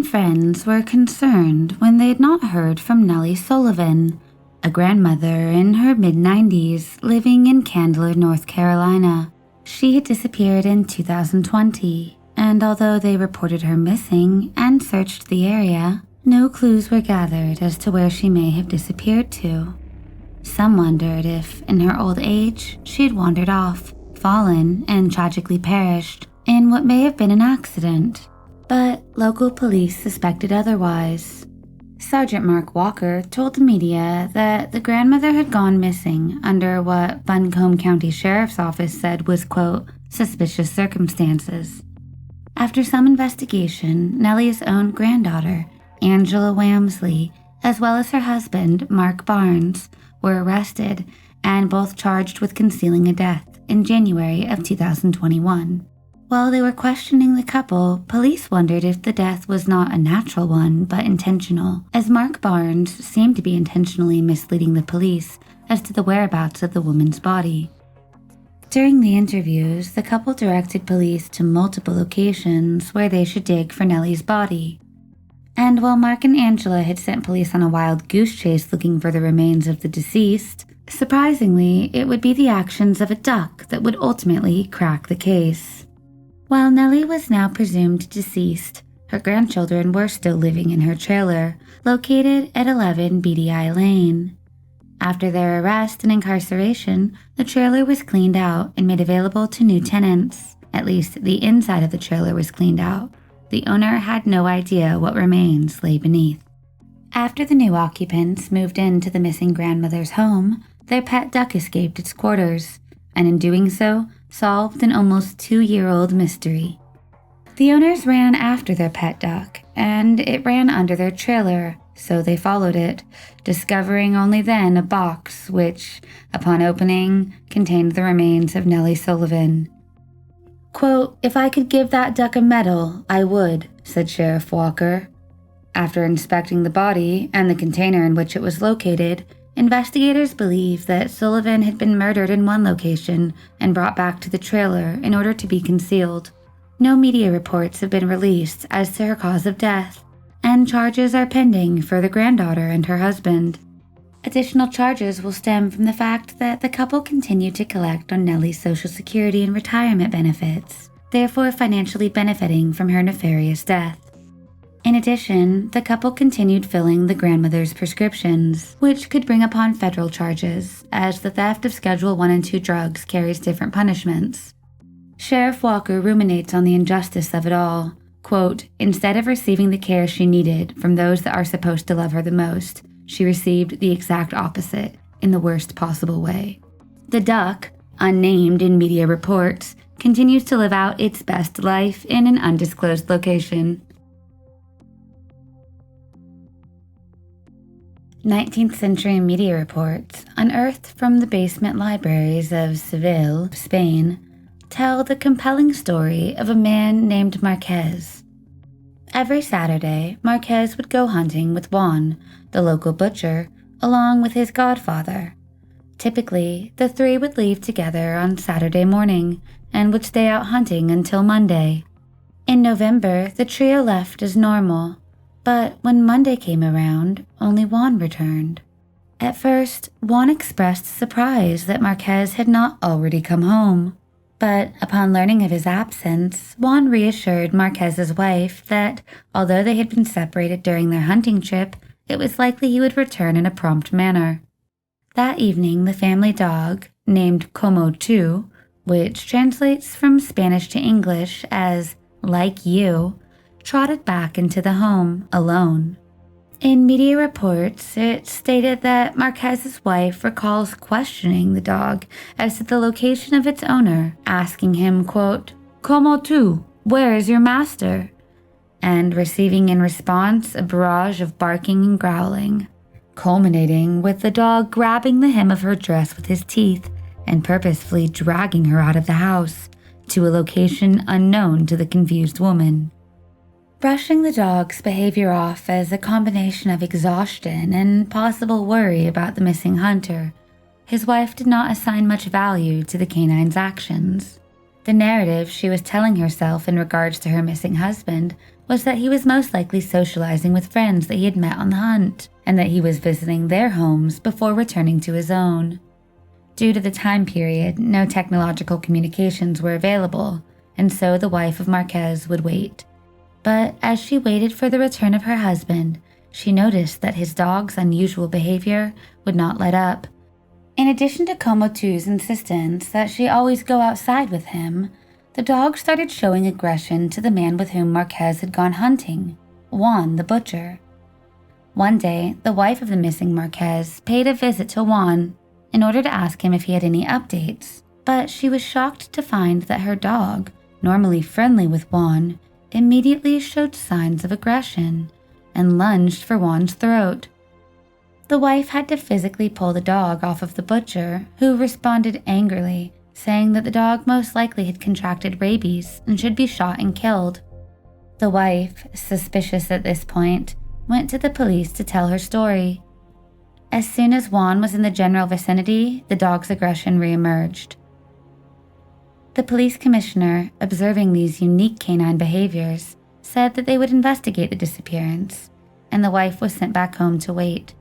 and friends were concerned when they had not heard from Nellie Sullivan, a grandmother in her mid-90s living in Candler, North Carolina. She had disappeared in 2020, and although they reported her missing and searched the area, no clues were gathered as to where she may have disappeared to. Some wondered if, in her old age, she had wandered off, fallen, and tragically perished in what may have been an accident, but local police suspected otherwise. Sergeant Mark Walker told the media that the grandmother had gone missing under what Buncombe County Sheriff's Office said was, quote, suspicious circumstances. After some investigation, Nellie's own granddaughter, Angela Wamsley, as well as her husband, Mark Barnes, were arrested and both charged with concealing a death in January of 2021. While they were questioning the couple, police wondered if the death was not a natural one but intentional, as Mark Barnes seemed to be intentionally misleading the police as to the whereabouts of the woman's body. During the interviews, the couple directed police to multiple locations where they should dig for Nellie's body. And while Mark and Angela had sent police on a wild goose chase looking for the remains of the deceased, surprisingly, it would be the actions of a duck that would ultimately crack the case. While Nellie was now presumed deceased, her grandchildren were still living in her trailer, located at 11 BDI Lane. After their arrest and incarceration, the trailer was cleaned out and made available to new tenants. At least the inside of the trailer was cleaned out. The owner had no idea what remains lay beneath. After the new occupants moved into the missing grandmother's home, their pet duck escaped its quarters, and in doing so, solved an almost 2-year-old mystery. The owners ran after their pet duck, and it ran under their trailer, so they followed it, discovering only then a box which, upon opening, contained the remains of Nellie Sullivan. Quote, if I could give that duck a medal, I would, said Sheriff Walker. After inspecting the body and the container in which it was located, investigators believe that Sullivan had been murdered in one location and brought back to the trailer in order to be concealed. No media reports have been released as to her cause of death, and charges are pending for the granddaughter and her husband. Additional charges will stem from the fact that the couple continued to collect on Nellie's Social Security and retirement benefits, therefore financially benefiting from her nefarious death. In addition, the couple continued filling the grandmother's prescriptions, which could bring upon federal charges, as the theft of Schedule I and 2 drugs carries different punishments. Sheriff Walker ruminates on the injustice of it all. Quote, instead of receiving the care she needed from those that are supposed to love her the most, she received the exact opposite, in the worst possible way. The duck, unnamed in media reports, continues to live out its best life in an undisclosed location. 19th century media reports, unearthed from the basement libraries of Seville, Spain, tell the compelling story of a man named Marquez. Every Saturday, Marquez would go hunting with Juan, the local butcher, along with his godfather. Typically, the three would leave together on Saturday morning and would stay out hunting until Monday. In November, the trio left as normal. But when Monday came around, only Juan returned. At first, Juan expressed surprise that Marquez had not already come home. But upon learning of his absence, Juan reassured Marquez's wife that, although they had been separated during their hunting trip, it was likely he would return in a prompt manner. That evening, the family dog, named Como Tu, which translates from Spanish to English as like you, trotted back into the home alone. In media reports, it stated that Marquez's wife recalls questioning the dog as to the location of its owner, asking him, quote, Como tu? Where is your master? And receiving in response a barrage of barking and growling, culminating with the dog grabbing the hem of her dress with his teeth and purposefully dragging her out of the house to a location unknown to the confused woman. Brushing the dog's behavior off as a combination of exhaustion and possible worry about the missing hunter, his wife did not assign much value to the canine's actions. The narrative she was telling herself in regards to her missing husband was that he was most likely socializing with friends that he had met on the hunt, and that he was visiting their homes before returning to his own. Due to the time period, no technological communications were available, and so the wife of Marquez would wait. But as she waited for the return of her husband, she noticed that his dog's unusual behavior would not let up. In addition to Como 2's insistence that she always go outside with him, the dog started showing aggression to the man with whom Marquez had gone hunting, Juan the butcher. One day, the wife of the missing Marquez paid a visit to Juan in order to ask him if he had any updates, but she was shocked to find that her dog, normally friendly with Juan, immediately showed signs of aggression and lunged for Juan's throat. The wife had to physically pull the dog off of the butcher, who responded angrily, saying that the dog most likely had contracted rabies and should be shot and killed. The wife, suspicious at this point, went to the police to tell her story. As soon as Juan was in the general vicinity, the dog's aggression reemerged. The police commissioner, observing these unique canine behaviors, said that they would investigate the disappearance, and the wife was sent back home to wait.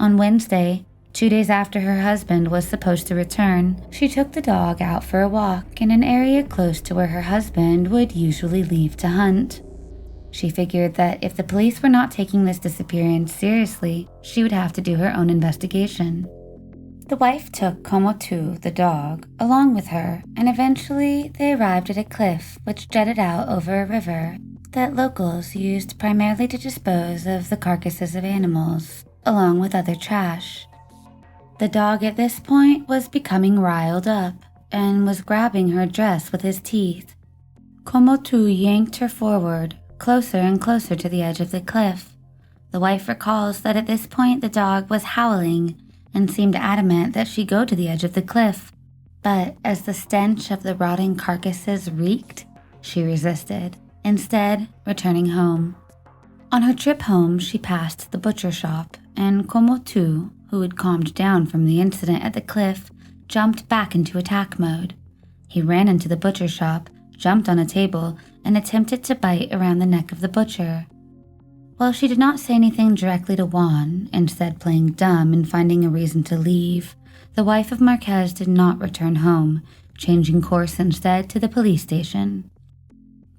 On Wednesday, 2 days after her husband was supposed to return, she took the dog out for a walk in an area close to where her husband would usually leave to hunt. She figured that if the police were not taking this disappearance seriously, she would have to do her own investigation. The wife took Como 2, the dog, along with her, and eventually they arrived at a cliff which jutted out over a river that locals used primarily to dispose of the carcasses of animals, along with other trash. The dog at this point was becoming riled up and was grabbing her dress with his teeth. Como 2 yanked her forward, closer and closer to the edge of the cliff. The wife recalls that at this point the dog was howling and seemed adamant that she go to the edge of the cliff. But as the stench of the rotting carcasses reeked, she resisted, instead returning home. On her trip home, she passed the butcher shop, and Como 2, who had calmed down from the incident at the cliff, jumped back into attack mode. He ran into the butcher shop, jumped on a table, and attempted to bite around the neck of the butcher. While she did not say anything directly to Juan, instead playing dumb and finding a reason to leave, the wife of Marquez did not return home, changing course instead to the police station.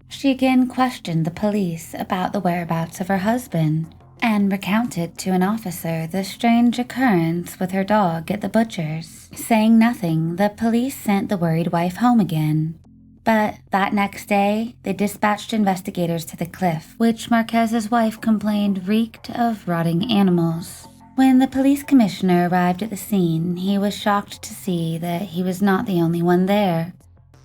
She again questioned the police about the whereabouts of her husband, and recounted to an officer the strange occurrence with her dog at the butcher's. Saying nothing, the police sent the worried wife home again. But that next day, they dispatched investigators to the cliff, which Marquez's wife complained reeked of rotting animals. When the police commissioner arrived at the scene, he was shocked to see that he was not the only one there.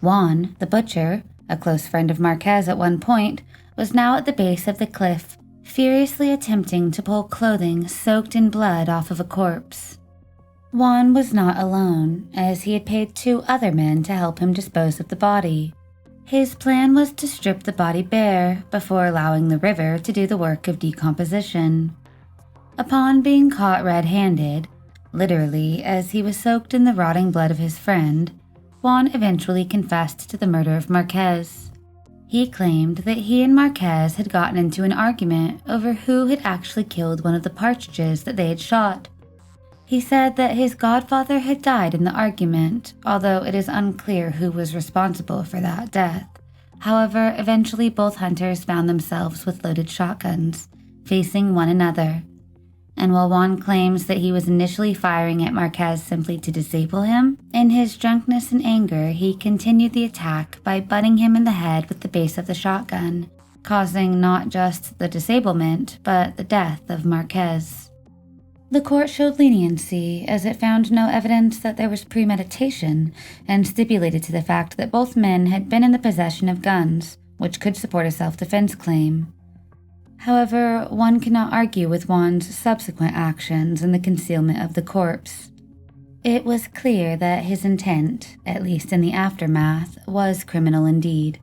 Juan, the butcher, a close friend of Marquez at one point, was now at the base of the cliff, furiously attempting to pull clothing soaked in blood off of a corpse. Juan was not alone, as he had paid 2 other men to help him dispose of the body. His plan was to strip the body bare before allowing the river to do the work of decomposition. Upon being caught red-handed, literally as he was soaked in the rotting blood of his friend, Juan eventually confessed to the murder of Marquez. He claimed that he and Marquez had gotten into an argument over who had actually killed one of the partridges that they had shot. He said that his godfather had died in the argument, although it is unclear who was responsible for that death. However, eventually both hunters found themselves with loaded shotguns, facing one another. And while Juan claims that he was initially firing at Marquez simply to disable him, in his drunkenness and anger he continued the attack by butting him in the head with the base of the shotgun, causing not just the disablement, but the death of Marquez. The court showed leniency as it found no evidence that there was premeditation and stipulated to the fact that both men had been in the possession of guns, which could support a self-defense claim. However, one cannot argue with Juan's subsequent actions in the concealment of the corpse. It was clear that his intent, at least in the aftermath, was criminal indeed.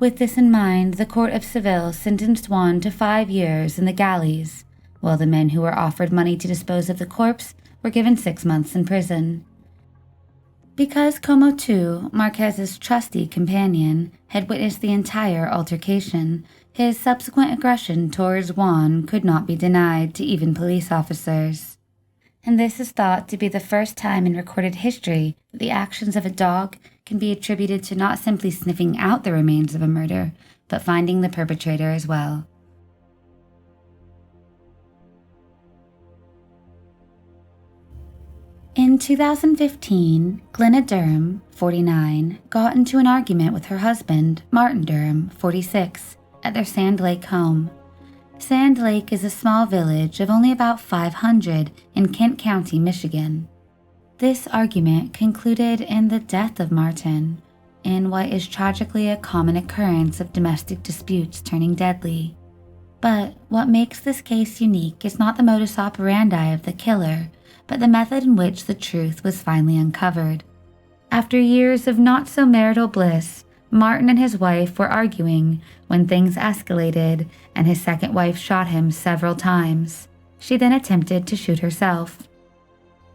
With this in mind, the Court of Seville sentenced Juan to 5 years in the galleys, while the men who were offered money to dispose of the corpse were given 6 months in prison. Because Como too, Marquez's trusty companion, had witnessed the entire altercation, his subsequent aggression towards Juan could not be denied to even police officers. And this is thought to be the first time in recorded history that the actions of a dog can be attributed to not simply sniffing out the remains of a murder, but finding the perpetrator as well. In 2015, Glenna Durham, 49, got into an argument with her husband, Martin Durham, 46, at their Sand Lake home. Sand Lake is a small village of only about 500 in Kent County, Michigan. This argument concluded in the death of Martin, in what is tragically a common occurrence of domestic disputes turning deadly. But what makes this case unique is not the modus operandi of the killer, but the method in which the truth was finally uncovered. After years of not-so-marital bliss, Martin and his wife were arguing when things escalated and his second wife shot him several times. She then attempted to shoot herself.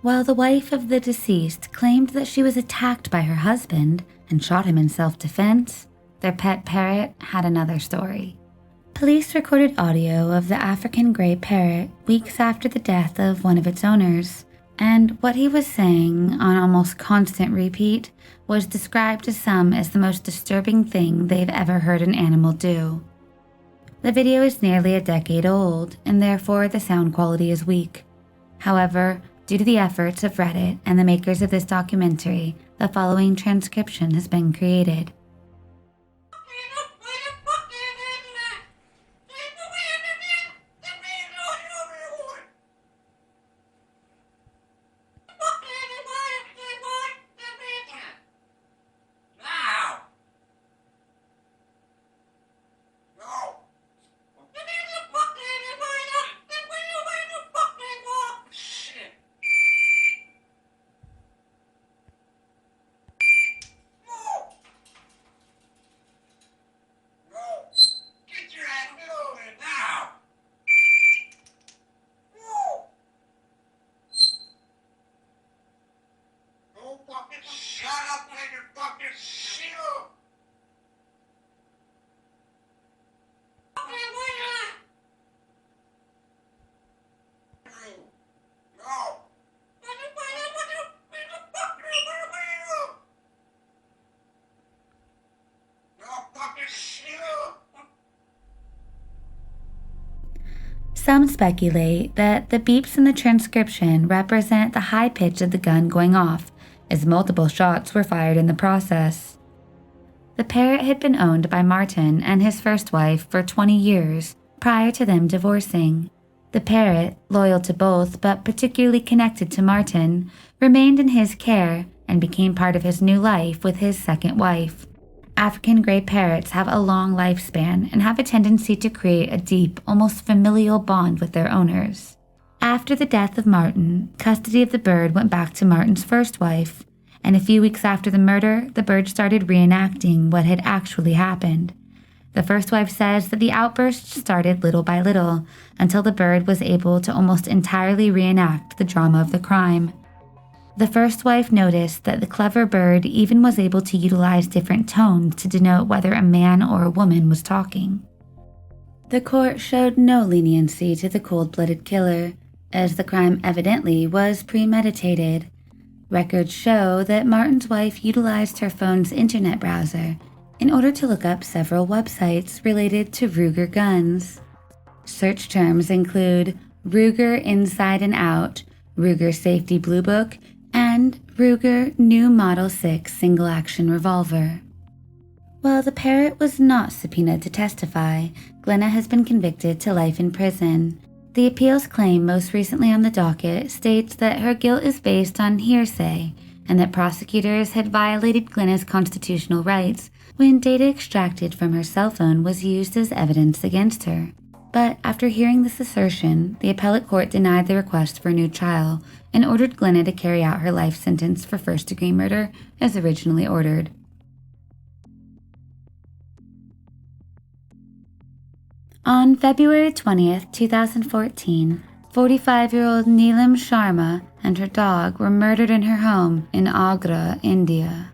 While the wife of the deceased claimed that she was attacked by her husband and shot him in self-defense, their pet parrot had another story. Police recorded audio of the African gray parrot weeks after the death of one of its owners, and what he was saying on almost constant repeat was described to some as the most disturbing thing they've ever heard an animal do. The video is nearly a decade old, and therefore the sound quality is weak. However, due to the efforts of Reddit and the makers of this documentary, the following transcription has been created. Some speculate that the beeps in the transcription represent the high pitch of the gun going off, as multiple shots were fired in the process. The parrot had been owned by Martin and his first wife for 20 years prior to them divorcing. The parrot, loyal to both but particularly connected to Martin, remained in his care and became part of his new life with his second wife. African gray parrots have a long lifespan and have a tendency to create a deep, almost familial bond with their owners. After the death of Martin, custody of the bird went back to Martin's first wife, and a few weeks after the murder, the bird started reenacting what had actually happened. The first wife says that the outbursts started little by little until the bird was able to almost entirely reenact the drama of the crime. The first wife noticed that the clever bird even was able to utilize different tones to denote whether a man or a woman was talking. The court showed no leniency to the cold-blooded killer, as the crime evidently was premeditated. Records show that Martin's wife utilized her phone's internet browser in order to look up several websites related to Ruger guns. Search terms include Ruger Inside and Out, Ruger Safety Blue Book, and Ruger New Model 6 Single-Action Revolver. While the parrot was not subpoenaed to testify, Glenna has been convicted to life in prison. The appeals claim most recently on the docket states that her guilt is based on hearsay and that prosecutors had violated Glenna's constitutional rights when data extracted from her cell phone was used as evidence against her. But after hearing this assertion, the appellate court denied the request for a new trial and ordered Glenna to carry out her life sentence for first-degree murder as originally ordered. On February 20th, 2014, 45-year-old Neelam Sharma and her dog were murdered in her home in Agra, India.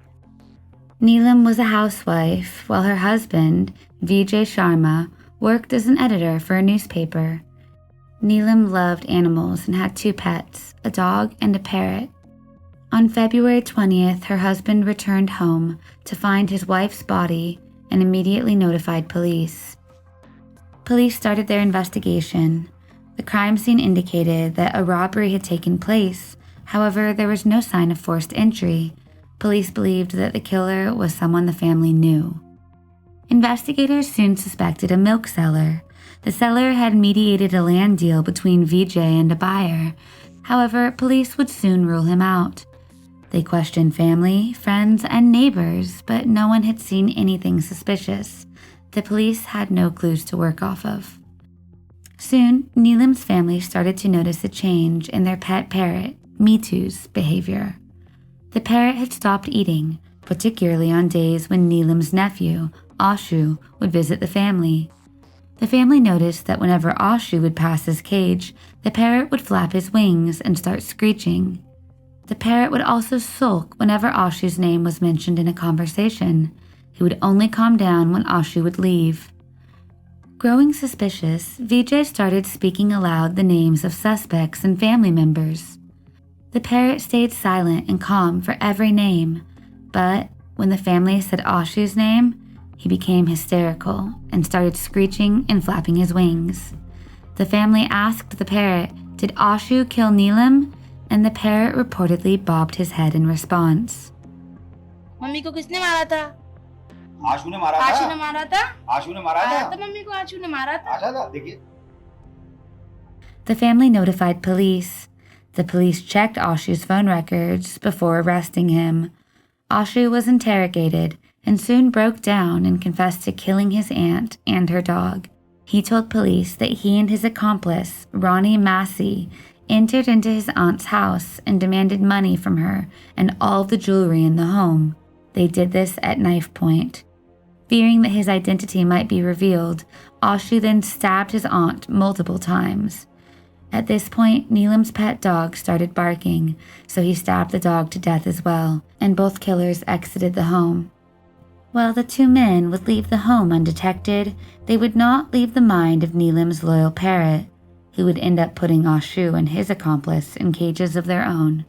Neelam was a housewife, while her husband, Vijay Sharma, worked as an editor for a newspaper. Neelam loved animals and had 2 pets, a dog and a parrot. On February 20th, her husband returned home to find his wife's body and immediately notified police. Police started their investigation. The crime scene indicated that a robbery had taken place. However, there was no sign of forced entry. Police believed that the killer was someone the family knew. Investigators soon suspected a milk seller. The seller had mediated a land deal between Vijay and a buyer. However, police would soon rule him out. They questioned family, friends, and neighbors, but no one had seen anything suspicious. The police had no clues to work off of. Soon, Neelam's family started to notice a change in their pet parrot, Mitu's, behavior. The parrot had stopped eating, particularly on days when Neelam's nephew, Ashu, would visit the family. The family noticed that whenever Ashu would pass his cage, the parrot would flap his wings and start screeching. The parrot would also sulk whenever Ashu's name was mentioned in a conversation. He would only calm down when Ashu would leave. Growing suspicious, Vijay started speaking aloud the names of suspects and family members. The parrot stayed silent and calm for every name, but when the family said Ashu's name, he became hysterical and started screeching and flapping his wings. The family asked the parrot, "Did Ashu kill Neelam?" And the parrot reportedly bobbed his head in response. Mummy को किसने मारा था? आशु ने मारा था। आशु ने मारा था? आशु ने मारा था। तो मम्मी को आशु ने मारा था। आशा था, देखिए। The family notified police. The police checked Ashu's phone records before arresting him. Ashu was interrogated and soon broke down and confessed to killing his aunt and her dog. He told police that he and his accomplice, Ronnie Massey, entered into his aunt's house and demanded money from her and all the jewelry in the home. They did this at knife point. Fearing that his identity might be revealed, Ashu then stabbed his aunt multiple times. At this point, Neelam's pet dog started barking, so he stabbed the dog to death as well, and both killers exited the home. While the 2 men would leave the home undetected, they would not leave the mind of Neelam's loyal parrot, who would end up putting Ashu and his accomplice in cages of their own.